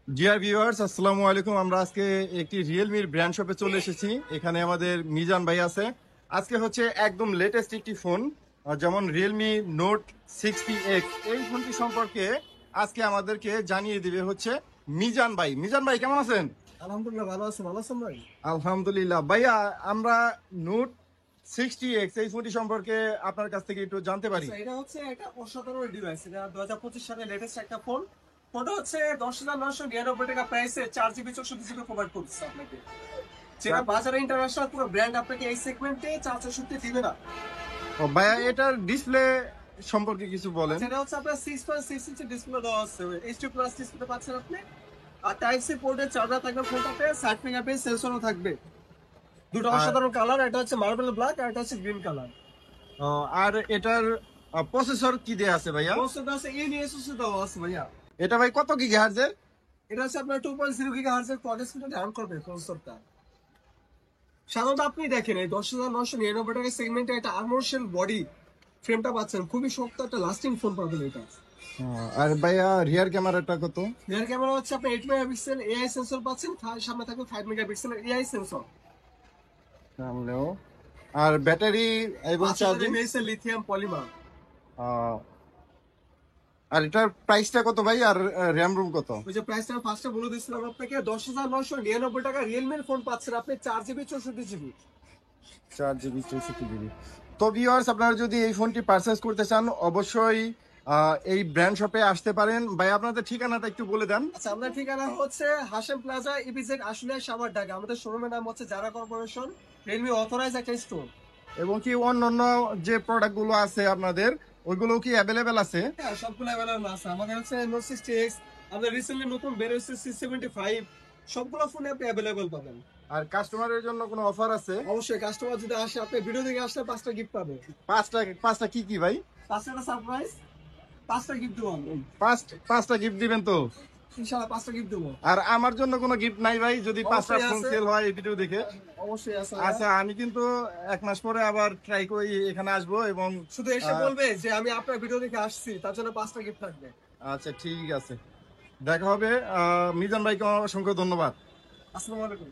Dear viewers, আসসালামু আলাইকুম। আমরা আজকে একটি রিয়েলমির ব্র্যান্ড শপে চলে এসেছি। এখানে আমাদের মিজান ভাই আছে। আজকে হচ্ছে একদম লেটেস্ট একটি ফোন, যেমন রিয়েলমি নোট 60X। এই ফোনটি সম্পর্কে আজকে আমাদেরকে জানিয়ে দিবে হচ্ছে মিজান ভাই। মিজান ভাই কেমন আছেন? আলহামদুলিল্লাহ ভালো আছি। ভালো আছেন ভাই? আলহামদুলিল্লাহ ভাইয়া। আমরা নোট 60X এই ফোনটি সম্পর্কে আপনার কাছ থেকে একটু জানতে পারি। আচ্ছা, এটা হচ্ছে একটা অসাধারণ ডিভাইস। এটা 2025 সালে লেটেস্ট একটা ফোন। ফোনটা হচ্ছে 10,999 টাকা প্রাইসে 4 জিবি 64 জিবি প্রোভাইড করতেছে আপনাকে, যেটা বাজারে ইন্টারন্যাশনাল কোনো ব্র্যান্ড আপনাকে এই সেগমেন্টে 464 দিবে না। ও ভাইয়া, এটার ডিসপ্লে সম্পর্কে কিছু বলেন। সেটা হচ্ছে আপনার 6.6 ইঞ্চি ডিসপ্লে দেওয়া আছে, এইচডি প্লাস ডিসপ্লে পাচ্ছেন আপনি। আর টাইপ সি পোর্টের চার্জার থাকবে ফোনটাতে, 60 মেগাপিক্সেল সেন্সরও থাকবে। দুটো অসাধারণ কালার, এটা হচ্ছে মার্বেল ব্ল্যাক আর এটা হচ্ছে গ্রিন কালার। আর এটার প্রসেসর কি দেয়া আছে ভাইয়া? প্রসেসর আছে ইউনিএসওসি দেওয়া আছে ভাইয়া। এটা ভাই কত গিগাহার্জের? এটা হচ্ছে আপনার 2.0 গিগাহার্টজের ক্লক স্পিডে রান করবে প্রসেসরটা। সাধারণত আপনি দেখেন এই 10,999 টাকা সেগমেন্টে একটা আর্মোরশেল বডি ফ্রেমটা পাচ্ছেন, খুবই শক্ত একটা লাস্টিং ফোন পাবেন এটা। আর ভাইয়া রিয়ার ক্যামেরাটা কত? রিয়ার ক্যামেরা হচ্ছে আপনি 8 মেগাপিক্সেল এআই সেন্সর পাচ্ছেন, সামনে থাকবে 5 মেগাপিক্সেলের এআই সেন্সর। সামনেও। আর ব্যাটারি এবং চার্জিং লিথিয়াম পলিমার। আর এটার প্রাইসটা কত ভাই? আর র্যাম রুম কত? ওই যে প্রাইসটা ফার্স্টে বলে দিয়েছিলাম আপনাকে, 10,999 টাকা রিয়েলমির ফোন পাচ্ছেন আপনি 4 জিবি 64 জিবি। 4 GB 64 GB. তো ভিউয়ার্স, আপনারা যদি এই ফোনটি পারচেস করতে চান অবশ্যই এই ব্র্যান্ড শপে আসতে পারেন। ভাই আপনাদের ঠিকানাটা একটু বলে দেন। আচ্ছা, আমাদের ঠিকানা হচ্ছে হাশেম প্লাজা, ইপিজেড আশুলিয়া, সাভার, ঢাকা। আমাদের শোরুমের নাম হচ্ছে জারা কর্পোরেশন, রিয়েলমি অথরাইজ একটা স্টোর। এবং কি অন্যান্য যে প্রোডাক্ট গুলো আছে আপনাদের, ওইগুলো কি অ্যাভেলেবেল আছে? হ্যাঁ, সবগুলো অ্যাভেলেবল আছে। আমাদের হচ্ছে নোট 60X, আমাদের রিসেন্টলি নতুন বের হয়েছে 675, সবগুলো ফোনে আপনি অ্যাভেলেবল পাবেন। আর কাস্টমারের জন্য কোনো অফার আছে? অবশ্যই, কাস্টমার যদি আসে, আপনি ভিডিও দেখে আসলে 5টা গিফট পাবে। পাঁচটা কি কি ভাই? 5টা সারপ্রাইজ, 5টা গিফট দেবো আমি। পাঁচটা গিফট দিবেন তো? ইনশাআল্লাহ 5টা গিফট দেবো। আর আমার জন্য কোনো গিফট নাই ভাই, যদি 5টা অবশ্যই ফোন আছে। সেল হয় এই ভিডিও দেখে? অবশ্যই আছে। আচ্ছা, আমি কিন্তু 1 মাস পরে আবার ট্রাই করি এখানে আসবো, এবং শুধু এসে বলবে যে আমি আপনার ভিডিও দেখে আসছি, তার জন্য 5টা গিফট থাকবে। আচ্ছা ঠিক আছে, দেখা হবে। মিজান ভাইকে অসংখ্য ধন্যবাদ। আসসালামু আলাইকুম।